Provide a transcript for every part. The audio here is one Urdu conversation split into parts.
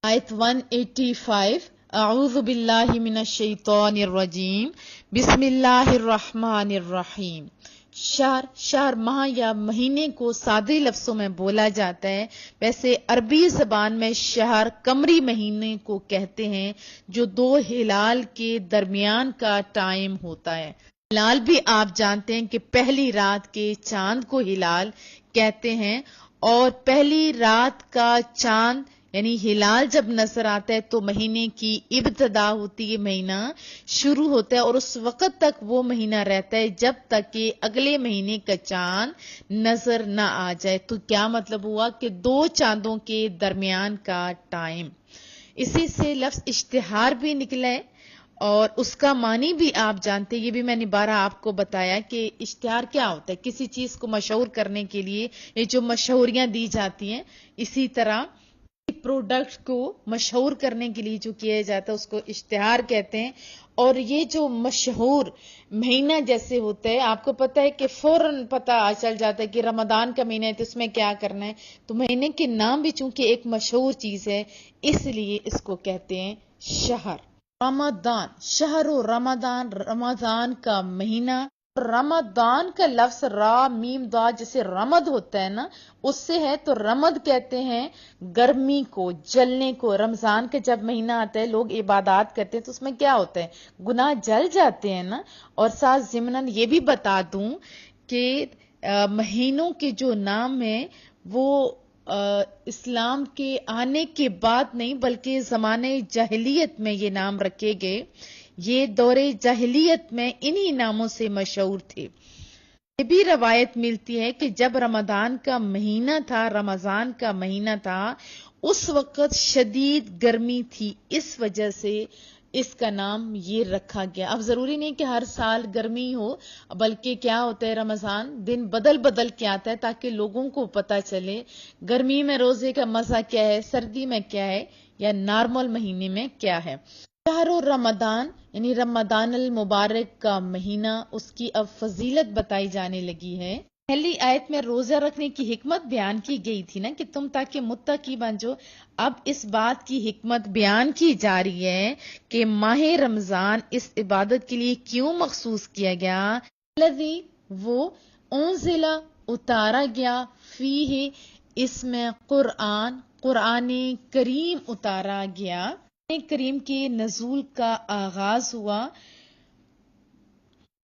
آیت 185 اعوذ باللہ من الشیطان الرجیم بسم اللہ الرحمن الرحیم۔ شہر ماہ یا مہینے کو سادے لفظوں میں بولا جاتا ہے، ویسے عربی زبان میں شہر قمری مہینے کو کہتے ہیں جو دو ہلال کے درمیان کا ٹائم ہوتا ہے۔ ہلال بھی آپ جانتے ہیں کہ پہلی رات کے چاند کو ہلال کہتے ہیں، اور پہلی رات کا چاند یعنی ہلال جب نظر آتا ہے تو مہینے کی ابتدا ہوتی ہے، مہینہ شروع ہوتا ہے، اور اس وقت تک وہ مہینہ رہتا ہے جب تک کہ اگلے مہینے کا چاند نظر نہ آ جائے۔ تو کیا مطلب ہوا کہ دو چاندوں کے درمیان کا ٹائم۔ اسی سے لفظ اشتہار بھی نکلا ہے، اور اس کا معنی بھی آپ جانتے ہیں، یہ بھی میں نے بارہ آپ کو بتایا کہ اشتہار کیا ہوتا ہے۔ کسی چیز کو مشہور کرنے کے لیے یہ جو مشہوریاں دی جاتی ہیں، اسی طرح پروڈکٹ کو مشہور کرنے کے لیے جو کیا جاتا ہے اس کو اشتہار کہتے ہیں۔ اور یہ جو مشہور مہینہ جیسے ہوتا ہے، آپ کو پتہ ہے کہ فوراً پتہ چل جاتا ہے کہ رمضان کا مہینہ ہے تو اس میں کیا کرنا ہے، تو مہینے کے نام بھی چونکہ ایک مشہور چیز ہے اس لیے اس کو کہتے ہیں شہر۔ رمضان، شہر و رمضان، رمضان کا مہینہ۔ رمضان کا لفظ را میم دا جیسے رمد ہوتا ہے نا، اس سے ہے، تو رمد کہتے ہیں گرمی کو، جلنے کو۔ رمضان کا جب مہینہ آتا ہے لوگ عبادات کرتے ہیں تو اس میں کیا ہوتا ہے، گناہ جل جاتے ہیں نا۔ اور ساتھ ضمناً یہ بھی بتا دوں کہ مہینوں کے جو نام ہیں وہ اسلام کے آنے کے بعد نہیں بلکہ زمانے جاہلیت میں یہ نام رکھے گئے۔ یہ دور جاہلیت میں انہی ناموں سے مشہور تھے۔ یہ بھی روایت ملتی ہے کہ جب رمضان کا مہینہ تھا اس وقت شدید گرمی تھی، اس وجہ سے اس کا نام یہ رکھا گیا۔ اب ضروری نہیں کہ ہر سال گرمی ہو، بلکہ کیا ہوتا ہے، رمضان دن بدل کے آتا ہے تاکہ لوگوں کو پتہ چلے گرمی میں روزے کا مزہ کیا ہے، سردی میں کیا ہے، یا نارمل مہینے میں کیا ہے۔ شہر رمضان یعنی رمضان المبارک کا مہینہ، اس کی اب فضیلت بتائی جانے لگی ہے۔ پہلی آیت میں روزہ رکھنے کی حکمت بیان کی گئی تھی نا کہ تم تاکہ متقی بن جاؤ۔ اب اس بات کی حکمت بیان کی جا رہی ہے کہ ماہ رمضان اس عبادت کے لیے کیوں مخصوص کیا گیا۔ الذی وہ انزل اتارا گیا، فیہ اس میں قرآن کریم اتارا گیا، کریم کے نزول کا آغاز ہوا۔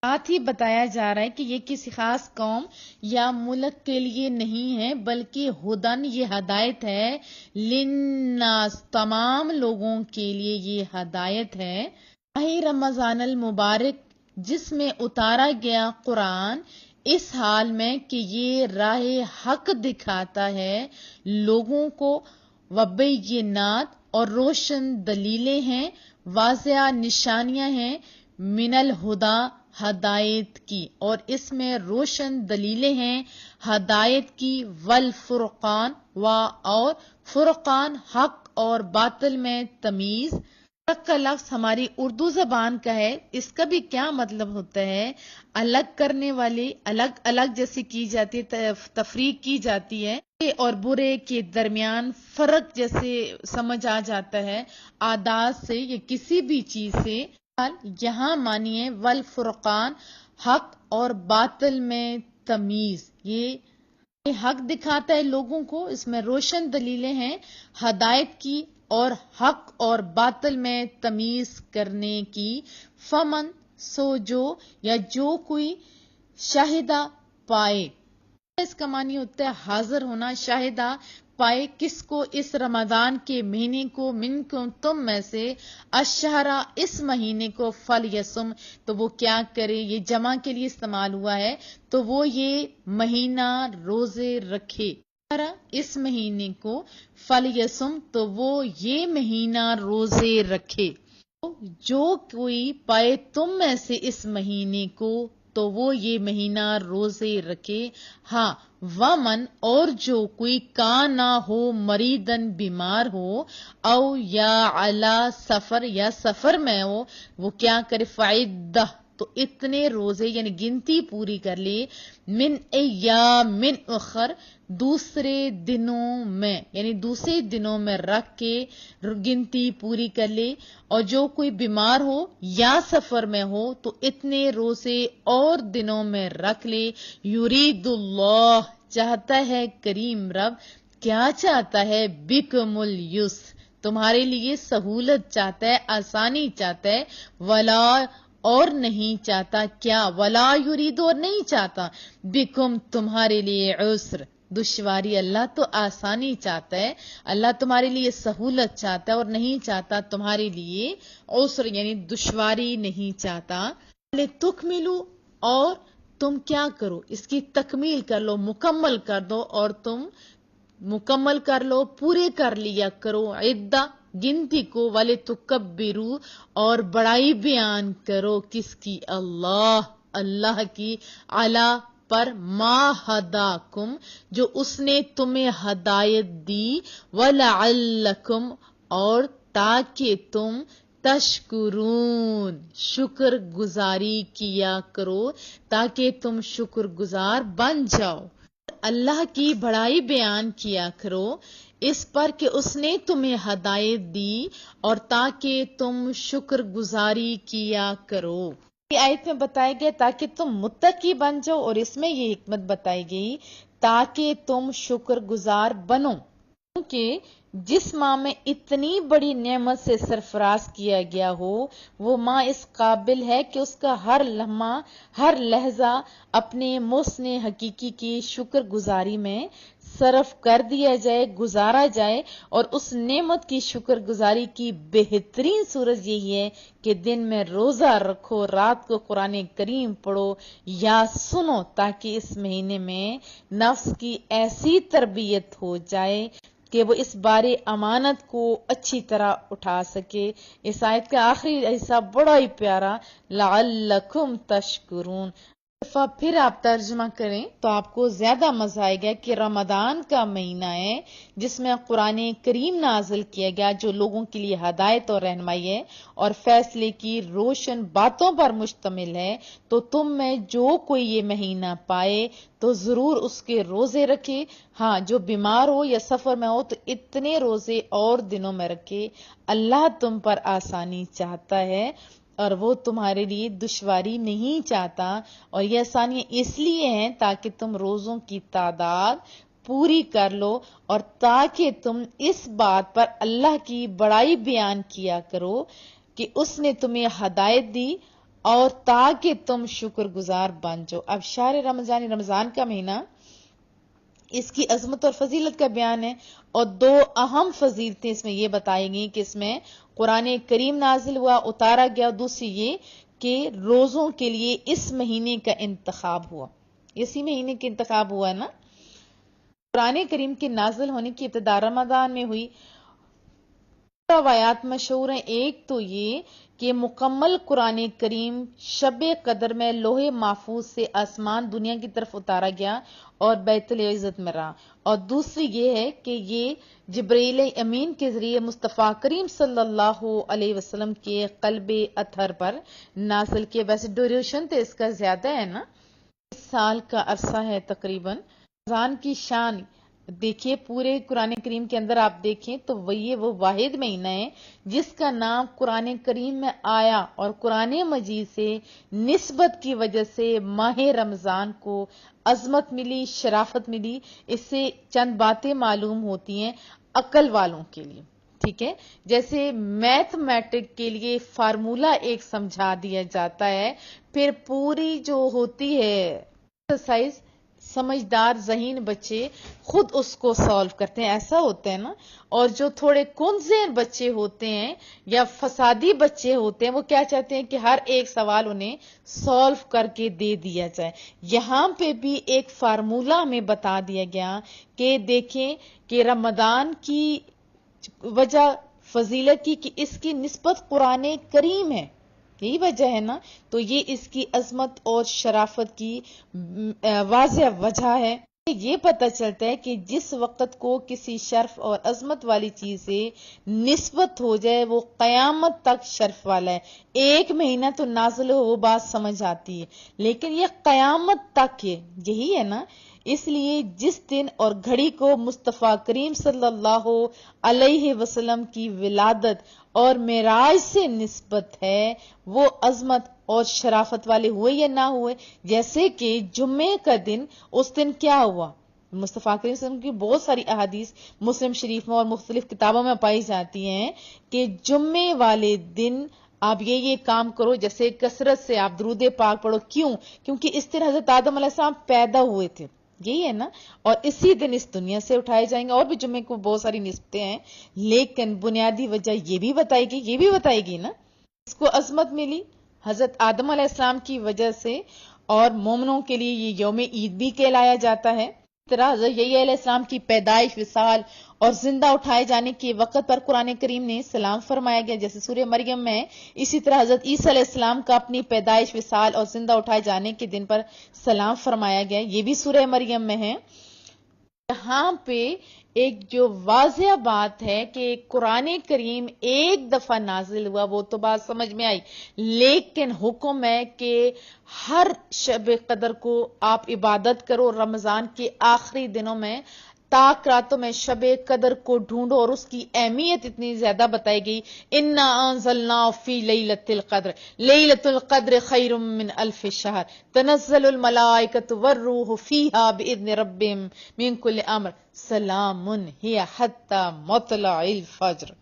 ساتھ ہی بتایا جا رہا ہے کہ یہ کسی خاص قوم یا ملک کے لیے نہیں ہے بلکہ ہدن، یہ ہدایت ہے، للناس تمام لوگوں کے لیے یہ ہدایت ہے۔ ماہ رمضان المبارک جس میں اتارا گیا قرآن، اس حال میں کہ یہ راہ حق دکھاتا ہے لوگوں کو، وبینات اور روشن دلیلیں ہیں، واضح نشانیاں ہیں، من الہدا ہدایت کی، اور اس میں روشن دلیلیں ہیں ہدایت کی، والفرقان اور فرقان حق اور باطل میں تمیز۔ فرق کا لفظ ہماری اردو زبان کا ہے، اس کا بھی کیا مطلب ہوتا ہے، الگ کرنے والے، الگ جیسی کی جاتی ہے، تفریق کی جاتی ہے، اور برے کے درمیان فرق جیسے سمجھ آ جاتا ہے عادات سے یا کسی بھی چیز سے۔ یہاں مانیے والفرقان حق اور باطل میں تمیز، یہ حق دکھاتا ہے لوگوں کو، اس میں روشن دلیلیں ہیں ہدایت کی اور حق اور باطل میں تمیز کرنے کی۔ فمن سو جو، یا جو کوئی، شاہدہ پائے، اس کا معنی ہوتا ہے حاضر ہونا، شاہدہ پائے کس کو، اس رمضان کے مہینے کو، منکم تم میں سے، الشہرا اس مہینے کو، فلیصم تو وہ کیا کرے، یہ جمع کے لیے استعمال ہوا ہے، تو وہ یہ مہینہ روزے رکھے، اس مہینے کو، فلیصم تو وہ یہ مہینہ روزے رکھے۔ جو کوئی پائے تم میں سے اس مہینے کو تو وہ یہ مہینہ روزے رکھے۔ ہاں ومن اور جو کوئی کانا ہو مریدن بیمار ہو، او یا علی سفر یا سفر میں ہو، وہ کیا کرے، فعدہ تو اتنے روزے یعنی گنتی پوری کر لی، من ایام اخر دوسرے دنوں میں، یعنی دوسرے دنوں میں رکھ کے گنتی پوری کر لے۔ اور جو کوئی بیمار ہو یا سفر میں ہو تو اتنے روزے اور دنوں میں رکھ لے۔ یرید اللہ چاہتا ہے کریم رب، کیا چاہتا ہے؟ بکم اليسر تمہارے لیے سہولت چاہتا ہے، آسانی چاہتا ہے، ولا اور نہیں چاہتا کیا؟ ولا یرید اور نہیں چاہتا، بکم تمہارے لیے عسر دشواری، اللہ تو آسانی چاہتا ہے، اللہ تمہارے لیے سہولت چاہتا ہے اور نہیں چاہتا تمہارے لیے عسر یعنی دشواری نہیں چاہتا۔ تکملو اور تم کیا کرو؟ اس کی تکمیل کر لو، مکمل کر دو، اور تم مکمل کر لو، پورے کر لیا کرو عدہ گنتی کو، والے تکبرو اور بڑائی بیان کرو کس کی؟ اللہ کی، علی پر، ما ہداکم جو اس نے تمہیں ہدایت دی، ولعلکم اور تاکہ تم تشکرون شکر گزاری کیا کرو، تاکہ تم شکر گزار بن جاؤ۔ اللہ کی بڑائی بیان کیا کرو اس پر کہ اس نے تمہیں ہدایت دی اور تاکہ تم شکر گزاری کیا کرو۔ یہ آیت میں بتایا گیا تاکہ تم متقی بن جاؤ، اور اس میں یہ حکمت بتائی گئی تاکہ تم شکر گزار بنو، کیونکہ جس ماں میں اتنی بڑی نعمت سے سرفراز کیا گیا ہو وہ ماں اس قابل ہے کہ اس کا ہر لمحہ ہر لہجہ اپنے محسن حقیقی کی شکر گزاری میں صرف کر دیا جائے، گزارا جائے۔ اور اس نعمت کی شکر گزاری کی بہترین صورت یہی ہے کہ دن میں روزہ رکھو، رات کو قرآن کریم پڑھو یا سنو، تاکہ اس مہینے میں نفس کی ایسی تربیت ہو جائے کہ وہ اس بار امانت کو اچھی طرح اٹھا سکے۔ اس آیت کا آخری حصہ بڑا ہی پیارا، لعلکم تشکرون۔ پھر آپ ترجمہ کریں تو آپ کو زیادہ مزہ آئے گا کہ رمضان کا مہینہ ہے جس میں قرآن کریم نازل کیا گیا، جو لوگوں کے لیے ہدایت اور رہنمائی ہے اور فیصلے کی روشن باتوں پر مشتمل ہے۔ تو تم میں جو کوئی یہ مہینہ پائے تو ضرور اس کے روزے رکھے، ہاں جو بیمار ہو یا سفر میں ہو تو اتنے روزے اور دنوں میں رکھے۔ اللہ تم پر آسانی چاہتا ہے اور وہ تمہارے لیے دشواری نہیں چاہتا، اور یہ آسانیاں اس لیے ہیں تاکہ تم روزوں کی تعداد پوری کر لو، اور تاکہ تم اس بات پر اللہ کی بڑائی بیان کیا کرو کہ اس نے تمہیں ہدایت دی، اور تاکہ تم شکر گزار بن جاؤ۔ اب شہر رمضان کا مہینہ، اس کی عظمت اور فضیلت کا بیان ہے، اور دو اہم فضیلتیں اس میں یہ بتائی گئی کہ اس میں قرآن کریم نازل ہوا، اتارا گیا، اور دوسری یہ کہ روزوں کے لیے اس مہینے کا انتخاب ہوا، اسی مہینے کا انتخاب ہوا نا۔ قرآن کریم کے نازل ہونے کی ابتدا رمضان میں ہوئی۔ روایات مشہور ہیں، ایک تو یہ کہ مکمل قرآن کریم شب قدر میں لوح محفوظ سے آسمان دنیا کی طرف اتارا گیا اور بیت العزت میں رہا، اور دوسری یہ ہے کہ یہ جبرائیل امین کے ذریعے مصطفیٰ کریم صلی اللہ علیہ وسلم کے قلب اطہر پر نازل کیا۔ ویسے ڈیوریشن تو اس کا زیادہ ہے نا، اس سال کا عرصہ ہے تقریباً۔ رمضان کی شان دیکھیے، پورے قرآن کریم کے اندر آپ دیکھیں تو وہ واحد مہینہ ہے جس کا نام قرآن کریم میں آیا، اور قرآن مجید سے نسبت کی وجہ سے ماہ رمضان کو عظمت ملی، شرافت ملی۔ اس سے چند باتیں معلوم ہوتی ہیں عقل والوں کے لیے، ٹھیک ہے؟ جیسے میتھمیٹک کے لیے فارمولا ایک سمجھا دیا جاتا ہے، پھر پوری جو ہوتی ہے ایکسرسائز سمجھدار ذہین بچے خود اس کو سالو کرتے ہیں، ایسا ہوتا ہے نا۔ اور جو تھوڑے کنذہن بچے ہوتے ہیں یا فسادی بچے ہوتے ہیں وہ کیا چاہتے ہیں کہ ہر ایک سوال انہیں سالو کر کے دے دیا جائے۔ یہاں پہ بھی ایک فارمولا ہمیں بتا دیا گیا کہ دیکھیں کہ رمضان کی وجہ فضیلت کی کہ اس کی نسبت قرآن کریم ہے، یہی وجہ ہے نا، تو یہ اس کی عظمت اور شرافت کی واضح وجہ ہے۔ یہ پتہ چلتا ہے کہ جس وقت کو کسی شرف اور عظمت والی چیز سے نسبت ہو جائے وہ قیامت تک شرف والا ہے. 1 مہینہ تو نازل ہو وہ بات سمجھ آتی ہے، لیکن یہ قیامت تک ہے، یہی ہے نا. اس لیے جس دن اور گھڑی کو مصطفیٰ کریم صلی اللہ علیہ وسلم کی ولادت اور معراج سے نسبت ہے وہ عظمت اور شرافت والے ہوئے یا نہ ہوئے. جیسے کہ جمعے کا دن، اس دن کیا ہوا؟ مصطفیٰ کریم صلی اللہ علیہ وسلم کی بہت ساری احادیث مسلم شریف میں اور مختلف کتابوں میں پائی جاتی ہیں کہ جمعے والے دن آپ یہ کام کرو، جیسے کثرت سے آپ درود پاک پڑھو. کیوں؟ کیونکہ اس دن حضرت آدم علیہ السلام پیدا ہوئے تھے، یہی ہے نا، اور اسی دن اس دنیا سے اٹھائے جائیں گے. اور بھی جمعے کو بہت ساری نسبتیں ہیں، لیکن بنیادی وجہ یہ بھی بتائے گی نا. اس کو عظمت ملی حضرت آدم علیہ السلام کی وجہ سے، اور مومنوں کے لیے یہ یوم عید بھی کہلایا جاتا ہے. اس طرح حضرت یحییٰ علیہ السلام کی پیدائش، وصال اور زندہ اٹھائے جانے کے وقت پر قرآن کریم نے سلام فرمایا گیا، جیسے سورہ مریم میں. اسی طرح حضرت عیسیٰ علیہ السلام کا اپنی پیدائش، وصال اور زندہ اٹھائے جانے کے دن پر سلام فرمایا گیا، یہ بھی سورہ مریم میں ہے. یہاں پہ ایک جو واضح بات ہے کہ قرآن کریم ایک دفعہ نازل ہوا وہ تو بات سمجھ میں آئی، لیکن حکم ہے کہ ہر شب قدر کو آپ عبادت کرو. رمضان کے آخری دنوں میں تاک راتوں میں شب قدر کو ڈھونڈو، اور اس کی اہمیت اتنی زیادہ بتائی گئی. انا انزلناہ فی لیلۃ القدر، لیلۃ القدر خیر من الف شہر، تنزل الملائکۃ والروح فیہا باذن ربہم من کل امر، سلام ہی حتی مطلع الفجر.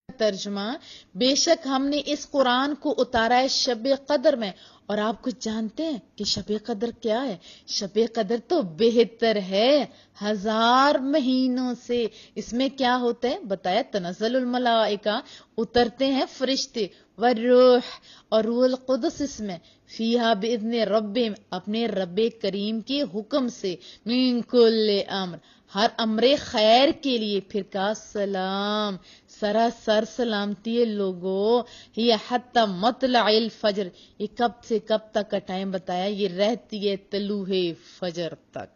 ترجمہ: بے شک ہم نے اس قرآن کو اتارا ہے شب قدر میں. اور آپ کچھ جانتے ہیں کہ شب قدر کیا ہے؟ شب قدر تو بہتر ہے 1000 مہینوں سے. اس میں کیا ہوتا ہے بتایا؟ تنزل الملائکہ، اترتے ہیں فرشتے، والروح اور روح القدس اس میں، فیہا باذن ربہم، اپنے رب کریم کے حکم سے، من کل امر، ہر امر خیر کے لیے. پھر کہا سلام، سراسر سلامتی ہے لوگوں. یہ حتی مطلع الفجر، یہ کب سے کب تک کا ٹائم بتایا؟ یہ رہتی ہے طلوع فجر تک.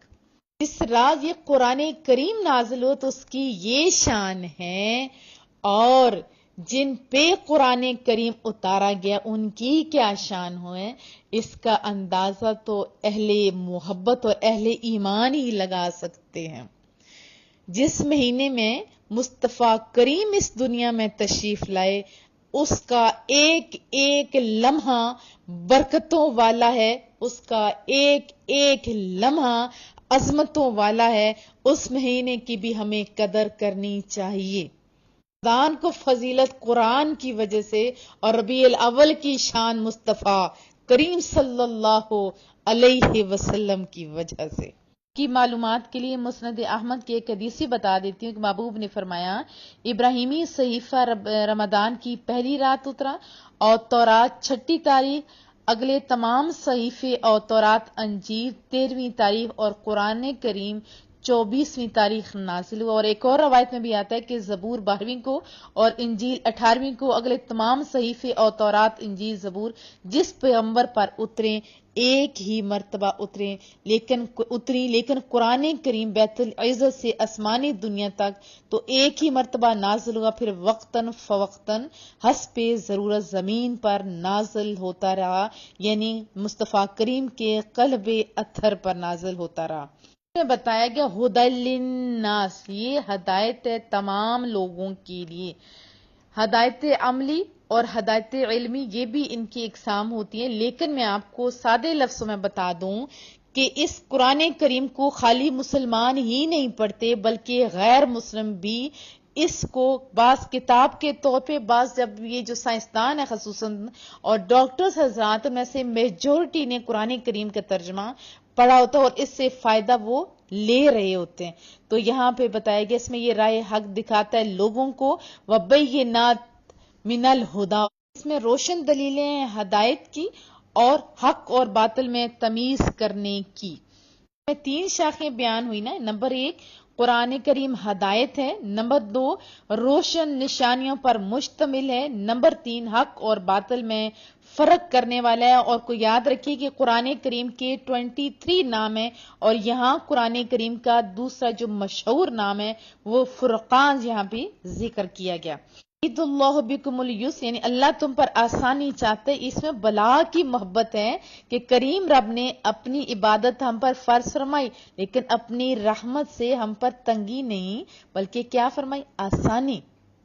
جس رات یہ قرآن کریم نازل ہو تو اس کی یہ شان ہے، اور جن پہ قرآن کریم اتارا گیا ان کی کیا شان ہوئے، اس کا اندازہ تو اہل محبت اور اہل ایمان ہی لگا سکتے ہیں. جس مہینے میں مصطفیٰ کریم اس دنیا میں تشریف لائے اس کا ایک ایک لمحہ برکتوں والا ہے، اس کا ایک ایک لمحہ عظمتوں والا ہے. اس مہینے کی بھی ہمیں قدر کرنی چاہیے. رمضان کو فضیلت قرآن کی وجہ سے اور ربیع الاول کی شان مصطفیٰ کریم صلی اللہ علیہ وسلم کی وجہ سے. کی معلومات کے لیے مسند احمد کی ایک حدیثی بتا دیتی ہوں کہ محبوب نے فرمایا، ابراہیمی صحیفہ رمضان کی پہلی رات اترا، اور تورات 6 تاریخ، اگلے تمام صحیفے اور تورات انجیل 13ویں تاریخ، اور قرآن کریم 24ویں تاریخ نازل ہوا. اور ایک اور روایت میں بھی آتا ہے کہ زبور 12ویں کو اور انجیل 18ویں کو، اگلے تمام صحیفے اور تورات، انجیل، زبور جس پیغمبر پر اترے ایک ہی مرتبہ لیکن قرآن کریم بیت العزت سے آسمانی دنیا تک تو ایک ہی مرتبہ نازل ہوا، پھر وقتاً فوقتاً حسب ضرورت زمین پر نازل ہوتا رہا، یعنی مصطفیٰ کریم کے قلب اطہر پر نازل ہوتا رہا. بتایا گیا ہدی للناس، یہ ہدایت ہے تمام لوگوں کے لیے. ہدایت عملی اور ہدایت علمی یہ بھی ان کی اقسام ہوتی ہیں، لیکن میں آپ کو سادے لفظوں میں بتا دوں کہ اس قرآن کریم کو خالی مسلمان ہی نہیں پڑھتے بلکہ غیر مسلم بھی اس کو بعض کتاب کے طور پہ، بعض جب یہ جو سائنسدان ہے خصوصاً اور ڈاکٹرز حضرات میں سے میجورٹی نے قرآن کریم کا ترجمہ پڑھا ہوتا ہے اور اس سے فائدہ وہ لے رہے ہوتے ہیں. تو یہاں پہ بتایا گیا اس میں یہ رائے حق دکھاتا ہے لوگوں کو، وبینات من الہدا، اس میں روشن دلیلیں ہیں ہدایت کی اور حق اور باطل میں تمیز کرنے کی. میں 3 شاخیں بیان ہوئی نا. نمبر 1 قرآن کریم ہدایت ہے. نمبر 2 روشن نشانیوں پر مشتمل ہے. نمبر 3 حق اور باطل میں فرق کرنے والا ہے. اور کو یاد رکھیے کہ قرآن کریم کے 23 نام ہیں اور یہاں قرآن کریم کا دوسرا جو مشہور نام ہے وہ فرقان یہاں بھی ذکر کیا گیا. عید اللہ بکم الیس یعنی اللہ تم پر آسانی چاہتے. اس میں بلا کی محبت ہے کہ کریم رب نے اپنی عبادت ہم پر فرض فرمائی لیکن اپنی رحمت سے ہم پر تنگی نہیں بلکہ کیا فرمائی؟ آسانی.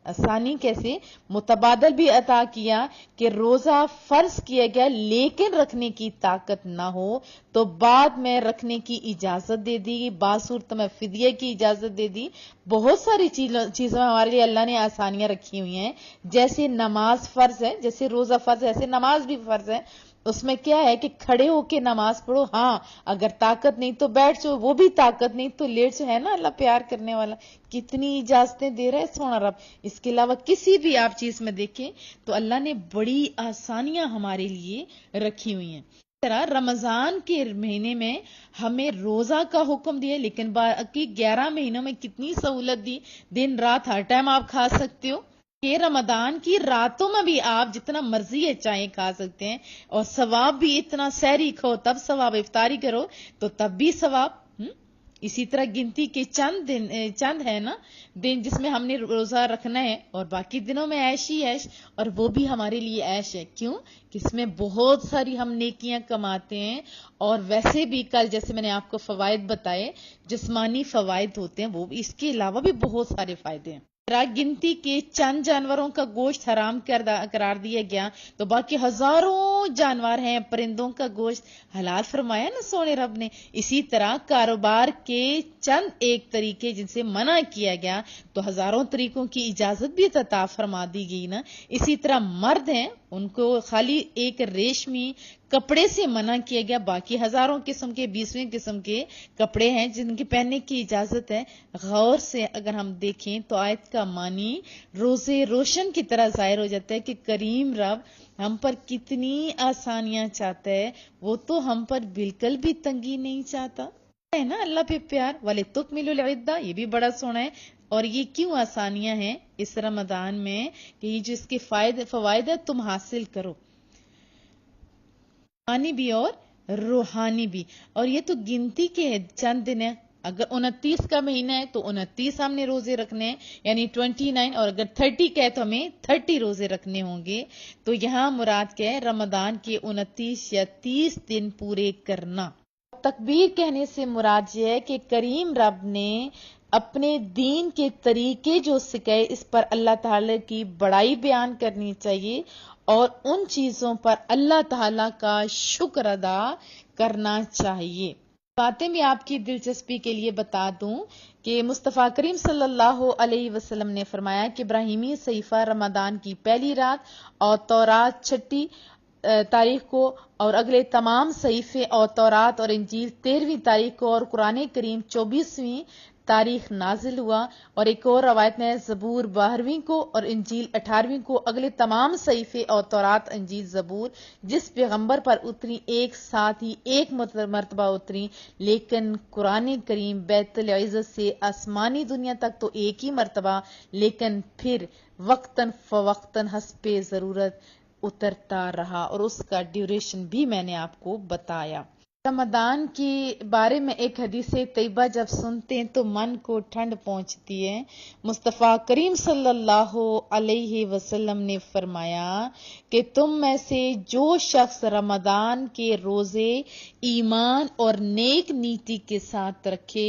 آسانی کیسے؟ متبادل بھی عطا کیا کہ روزہ فرض کیا گیا لیکن رکھنے کی طاقت نہ ہو تو بعد میں رکھنے کی اجازت دے دی. بعض صورت میں فدیے کی اجازت دے دی. بہت ساری چیزوں میں ہمارے لیے اللہ نے آسانیاں رکھی ہوئی ہیں. جیسے نماز فرض ہے، جیسے روزہ فرض ہے، ایسے نماز بھی فرض ہے. اس میں کیا ہے کہ کھڑے ہو کے نماز پڑھو. ہاں اگر طاقت نہیں تو بیٹھ جاؤ، وہ بھی طاقت نہیں تو لیٹ جو ہے نا. اللہ پیار کرنے والا کتنی اجازتیں دے رہا ہے سونا رب. اس کے علاوہ کسی بھی آپ چیز میں دیکھیں تو اللہ نے بڑی آسانیاں ہمارے لیے رکھی ہوئی ہیں. طرح رمضان کے مہینے میں ہمیں روزہ کا حکم دیا لیکن باقی 11 مہینوں میں کتنی سہولت دی. دن رات ہر ٹائم آپ کھا سکتے ہو. کہ رمضان کی راتوں میں بھی آپ جتنا مرضی ہے چائے کھا سکتے ہیں اور ثواب بھی اتنا. سحری کھو تب ثواب، افطاری کرو تو تب بھی ثواب. اسی طرح گنتی کے چند ہے نا دن جس میں ہم نے روزہ رکھنا ہے اور باقی دنوں میں عیش ہی عیش. اور وہ بھی ہمارے لیے عیش ہے. کیوں؟ کہ اس میں بہت ساری ہم نیکیاں کماتے ہیں. اور ویسے بھی کل جیسے میں نے آپ کو فوائد بتائے جسمانی فوائد ہوتے ہیں وہ بھی، اس کے علاوہ بھی بہت سارے فائدے ہیں. گنتی کے چند جانوروں کا گوشت حرام قرار دیا گیا تو باقی ہزاروں جانور ہیں پرندوں کا گوشت حلال فرمایا نا سونے رب نے. اسی طرح کاروبار کے چند ایک طریقے جن سے منع کیا گیا تو ہزاروں طریقوں کی اجازت بھی عطا فرما دی گئی نا. اسی طرح مرد ہیں ان کو خالی ایک ریشمی کپڑے سے منع کیا گیا. باقی ہزاروں قسم کے 20ویں قسم کے کپڑے ہیں جن کی پہننے کی اجازت ہے. غور سے اگر ہم دیکھیں تو آیت کا معنی روزے روشن کی طرح ظاہر ہو جاتا ہے کہ کریم رب ہم پر کتنی آسانیاں چاہتا ہے. وہ تو ہم پر بالکل بھی تنگی نہیں چاہتا ہے نا. اللہ پہ پیار والے تکملوا العدہ، یہ بھی بڑا سونا ہے. اور یہ کیوں آسانیاں ہیں اس رمضان میں کہ یہ جو اس کے فوائد ہے تم حاصل کرو، روحانی بھی اور روحانی بھی. اور یہ تو گنتی کے چند دن ہیں. اگر 29 کا مہینہ ہے تو 29 ہم نے روزے رکھنے ہیں یعنی 29. اور اگر 30 کا ہے تو ہمیں 30 روزے رکھنے ہوں گے. تو یہاں مراد کیا ہے؟ رمضان کے 29 یا 30 دن پورے کرنا. تکبیر کہنے سے مراد یہ ہے کہ کریم رب نے اپنے دین کے طریقے جو سکھائے اس پر اللہ تعالی کی بڑائی بیان کرنی چاہیے اور ان چیزوں پر اللہ تعالی کا شکر ادا کرنا چاہیے. باتیں بھی آپ کی دلچسپی کے لیے بتا دوں کہ مصطفیٰ کریم صلی اللہ علیہ وسلم نے فرمایا کہ ابراہیمی صحیفہ رمضان کی پہلی رات اور تورات 6 تاریخ کو اور اگلے تمام صحیفے اور تورات اور انجیل 13ویں تاریخ کو اور قرآن کریم 24ویں تاریخ نازل ہوا. اور ایک اور روایت میں زبور 12ویں کو اور انجیل 18ویں کو. اگلے تمام صحیفے اور تورات، انجیل، زبور جس پیغمبر پر اتری ایک ساتھ ہی ایک مرتبہ اتری، لیکن قرآن کریم بیت العزت سے آسمانی دنیا تک تو ایک ہی مرتبہ، لیکن پھر وقتاً فوقتاً حسب ضرورت اترتا رہا اور اس کا ڈیوریشن بھی میں نے آپ کو بتایا. رمضان کے بارے میں ایک حدیث طیبہ جب سنتے ہیں تو من کو ٹھنڈ پہنچتی ہے. مصطفیٰ کریم صلی اللہ علیہ وسلم نے فرمایا کہ تم میں سے جو شخص رمضان کے روزے ایمان اور نیک نیتی کے ساتھ رکھے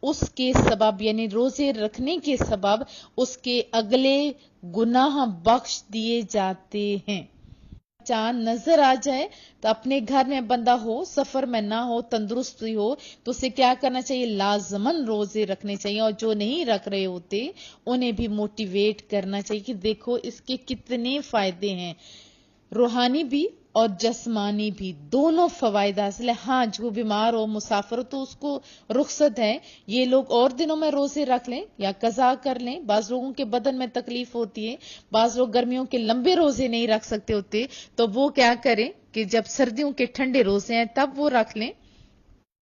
اس کے سبب یعنی روزے رکھنے کے سبب اس کے اگلے گناہ بخش دیے جاتے ہیں. چاند نظر آ جائے تو اپنے گھر میں بندہ ہو، سفر میں نہ ہو، تندرستی ہو تو اسے کیا کرنا چاہیے؟ لازماً روزے رکھنے چاہیے. اور جو نہیں رکھ رہے ہوتے انہیں بھی موٹیویٹ کرنا چاہیے کہ دیکھو اس کے کتنے فائدے ہیں، روحانی بھی اور جسمانی بھی، دونوں فوائد حاصل ہے. ہاں جو بیمار ہو، مسافر ہو تو اس کو رخصت ہے. یہ لوگ اور دنوں میں روزے رکھ لیں یا قضا کر لیں. بعض لوگوں کے بدن میں تکلیف ہوتی ہے، بعض لوگ گرمیوں کے لمبے روزے نہیں رکھ سکتے ہوتے تو وہ کیا کریں کہ جب سردیوں کے ٹھنڈے روزے ہیں تب وہ رکھ لیں.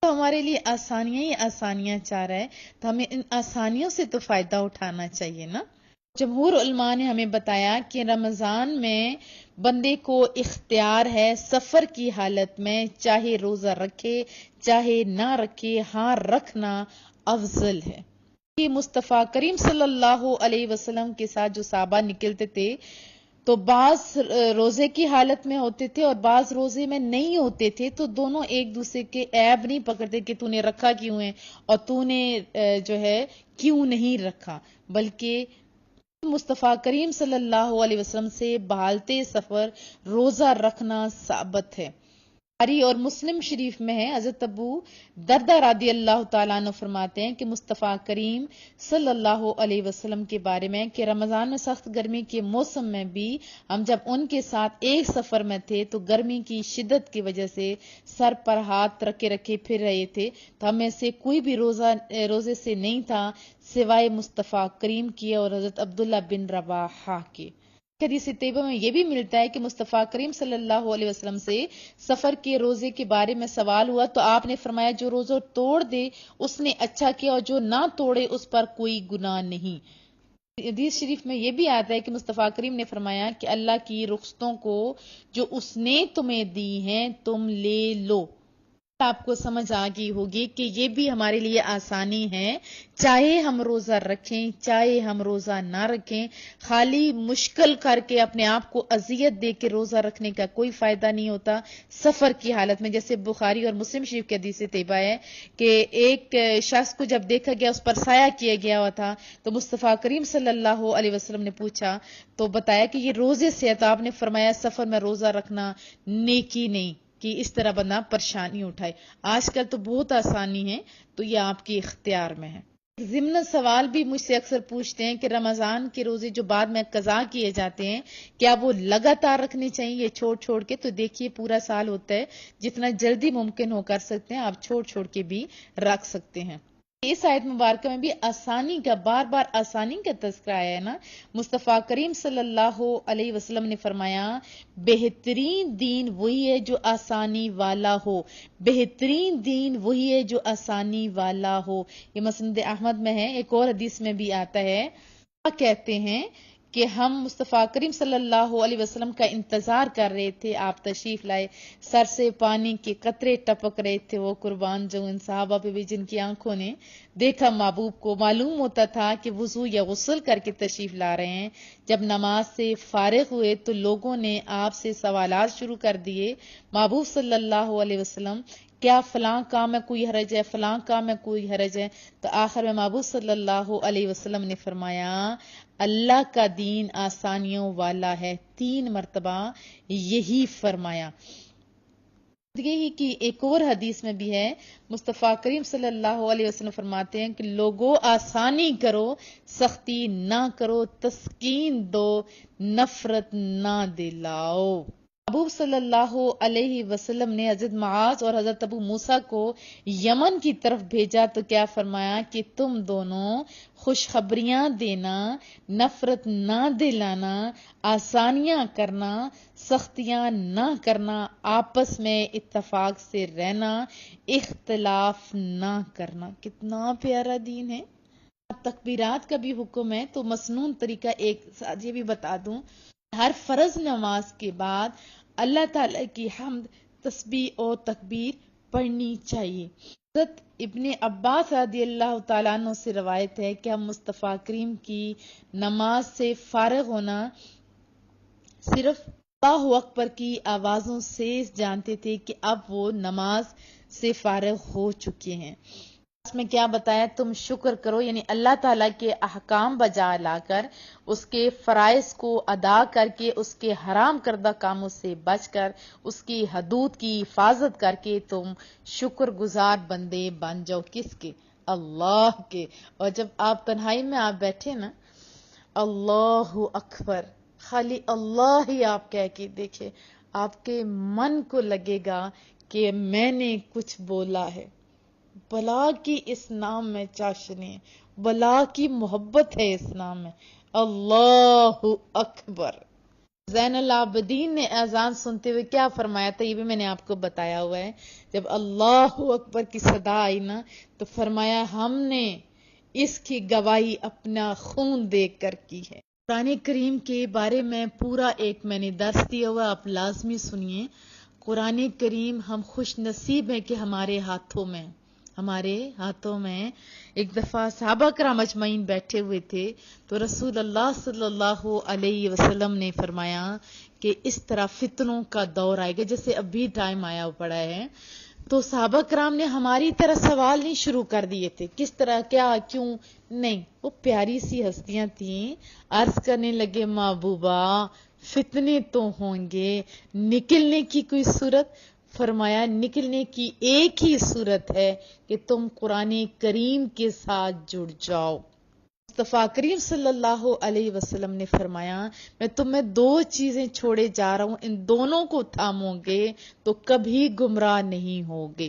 تو ہمارے لیے آسانیاں ہی آسانیاں چاہ رہا ہے، تو ہمیں ان آسانیوں سے تو فائدہ اٹھانا چاہیے نا۔ جمہور علماء نے ہمیں بتایا کہ رمضان میں بندے کو اختیار ہے سفر کی حالت میں چاہے روزہ رکھے چاہے نہ رکھے، ہاں رکھنا افضل ہے۔ کہ مصطفیٰ کریم صلی اللہ علیہ وسلم کے ساتھ جو صحابہ نکلتے تھے تو بعض روزے کی حالت میں ہوتے تھے اور بعض روزے میں نہیں ہوتے تھے، تو دونوں ایک دوسرے کے عیب نہیں پکڑتے کہ تو نے رکھا کیوں ہے اور تو نے جو ہے کیوں نہیں رکھا، بلکہ مصطفیٰ کریم صلی اللہ علیہ وسلم سے بحالتے سفر روزہ رکھنا ثابت ہے۔ بخاری اور مسلم شریف میں ہے، حضرت ابو دردہ رضی اللہ تعالیٰ عنہ فرماتے ہیں کہ مصطفیٰ کریم صلی اللہ علیہ وسلم کے بارے میں کہ رمضان میں سخت گرمی کے موسم میں بھی ہم جب ان کے ساتھ ایک سفر میں تھے تو گرمی کی شدت کی وجہ سے سر پر ہاتھ رکھے رکھے پھر رہے تھے، تو ہم میں سے کوئی بھی روزے سے نہیں تھا سوائے مصطفیٰ کریم کی اور حضرت عبداللہ بن رواحہ کے۔ حدیث طیبہ میں یہ بھی ملتا ہے کہ مصطفیٰ کریم صلی اللہ علیہ وسلم سے سفر کے روزے کے بارے میں سوال ہوا تو آپ نے فرمایا جو روزہ توڑ دے اس نے اچھا کیا اور جو نہ توڑے اس پر کوئی گناہ نہیں۔ حدیث شریف میں یہ بھی آتا ہے کہ مصطفیٰ کریم نے فرمایا کہ اللہ کی رخصتوں کو جو اس نے تمہیں دی ہیں تم لے لو۔ آپ کو سمجھ آ گئی ہوگی کہ یہ بھی ہمارے لیے آسانی ہے، چاہے ہم روزہ رکھیں چاہے ہم روزہ نہ رکھیں، خالی مشکل کر کے اپنے آپ کو اذیت دے کے روزہ رکھنے کا کوئی فائدہ نہیں ہوتا سفر کی حالت میں۔ جیسے بخاری اور مسلم شریف کے حدیث طیبہ ہے کہ ایک شخص کو جب دیکھا گیا اس پر سایہ کیا گیا ہوا تھا تو مصطفیٰ کریم صلی اللہ علیہ وسلم نے پوچھا تو بتایا کہ یہ روزے سے ہے، تو آپ نے فرمایا سفر میں روزہ رکھنا نیکی نہیں کہ اس طرح بندہ پریشانی اٹھائے۔ آج کل تو بہت آسانی ہے، تو یہ آپ کے اختیار میں ہے۔ ضمن سوال بھی مجھ سے اکثر پوچھتے ہیں کہ رمضان کے روزے جو بعد میں قضا کیے جاتے ہیں کیا وہ لگاتار رکھنے چاہیے چھوڑ چھوڑ کے؟ تو دیکھیے پورا سال ہوتا ہے، جتنا جلدی ممکن ہو کر سکتے ہیں آپ چھوڑ چھوڑ کے بھی رکھ سکتے ہیں۔ اس آیت مبارکہ میں بھی آسانی کا بار بار آسانی کا تذکرہ آیا ہے نا۔ مصطفیٰ کریم صلی اللہ علیہ وسلم نے فرمایا بہترین دین وہی ہے جو آسانی والا ہو، بہترین دین وہی ہے جو آسانی والا ہو۔ یہ مسند احمد میں ہے۔ ایک اور حدیث میں بھی آتا ہے، کہتے ہیں کہ ہم مصطفیٰ کریم صلی اللہ علیہ وسلم کا انتظار کر رہے تھے، آپ تشریف لائے، سر سے پانی کے قطرے ٹپک رہے تھے، وہ قربان جو ان صحابہ پہ بھی جن کی آنکھوں نے دیکھا محبوب کو، معلوم ہوتا تھا کہ وضو یا غسل کر کے تشریف لا رہے ہیں۔ جب نماز سے فارغ ہوئے تو لوگوں نے آپ سے سوالات شروع کر دیے، محبوب صلی اللہ علیہ وسلم کیا فلاں کام میں کوئی حرج ہے، فلاں کام میں کوئی حرج ہے؟ تو آخر میں محبوب صلی اللہ علیہ وسلم نے فرمایا اللہ کا دین آسانیوں والا ہے، 3 مرتبہ یہی فرمایا۔ یہی کی ایک اور حدیث میں بھی ہے، مصطفیٰ کریم صلی اللہ علیہ وسلم فرماتے ہیں کہ لوگوں آسانی کرو سختی نہ کرو، تسکین دو نفرت نہ دلاؤ۔ محبوب صلی اللہ علیہ وسلم نے حضرت معاذ اور حضرت ابو موسیٰ کو یمن کی طرف بھیجا تو کیا فرمایا کہ تم دونوں خوشخبریاں دینا، نفرت نہ دلانا، آسانیاں کرنا، سختیاں نہ کرنا، آپس میں اتفاق سے رہنا، اختلاف نہ کرنا۔ کتنا پیارا دین ہے۔ تکبیرات کا بھی حکم ہے، تو مسنون طریقہ ایک ساتھ یہ بھی بتا دوں، ہر فرض نماز کے بعد اللہ تعالیٰ کی حمد، تسبیح اور تکبیر پڑھنی چاہیے۔ حضرت ابن عباس رضی اللہ تعالیٰ عنہ سے روایت ہے کہ ہم مصطفیٰ کریم کی نماز سے فارغ ہونا صرف اللہ اکبر کی آوازوں سے جانتے تھے کہ اب وہ نماز سے فارغ ہو چکے ہیں۔ اس میں کیا بتایا، تم شکر کرو، یعنی اللہ تعالیٰ کے احکام بجا لا کر، اس کے فرائض کو ادا کر کے، اس کے حرام کردہ کاموں سے بچ کر، اس کی حدود کی حفاظت کر کے تم شکر گزار بندے بن جاؤ۔ کس کے؟ اللہ کے۔ اور جب آپ تنہائی میں آپ بیٹھے نا، اللہ اکبر، خالی اللہ ہی آپ کہہ کے دیکھے، آپ کے من کو لگے گا کہ میں نے کچھ بولا ہے۔ بلا کی اس نام میں چاشنی ہے، بلا کی محبت ہے اس نام میں، اللہ اکبر۔ زین العابدین نے اذان سنتے ہوئے کیا فرمایا تھا، یہ بھی میں نے آپ کو بتایا ہوا ہے. جب اللہ اکبر کی صدا آئی نا تو فرمایا ہم نے اس کی گواہی اپنا خون دے کر کی ہے. قرآن کریم کے بارے میں پورا ایک میں نے درس دیا ہوا، آپ لازمی سنیے. قرآن کریم ہم خوش نصیب ہیں کہ ہمارے ہاتھوں میں. ایک دفعہ صحابہ کرام اجمعین بیٹھے ہوئے تھے تو رسول اللہ صلی اللہ علیہ وسلم نے فرمایا کہ اس طرح فتنوں کا دور آئے گا جیسے ابھی ٹائم آیا پڑا ہے. تو صحابہ کرام نے ہماری طرح سوال نہیں شروع کر دیے تھے، کس طرح، کیا، کیوں نہیں. وہ پیاری سی ہستیاں تھیں، عرض کرنے لگے محبوبہ فتنے تو ہوں گے، نکلنے کی کوئی صورت؟ فرمایا نکلنے کی ایک ہی صورت ہے کہ تم قرآن کریم کے ساتھ جڑ جاؤ. مصطفیٰ کریم صلی اللہ علیہ وسلم نے فرمایا میں تمہیں دو چیزیں چھوڑے جا رہا ہوں، ان دونوں کو تھامو گے تو کبھی گمراہ نہیں ہوگے.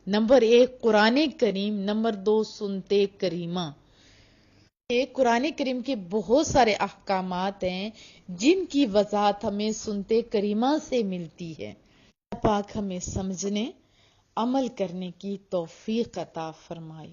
نمبر 1 قرآن کریم، نمبر 2 سنتے کریمہ. قرآن کریم کے بہت سارے احکامات ہیں جن کی وضاحت ہمیں سنتے کریمہ سے ملتی ہے. اللہ پاک ہمیں سمجھنے، عمل کرنے کی توفیق عطا فرمائے.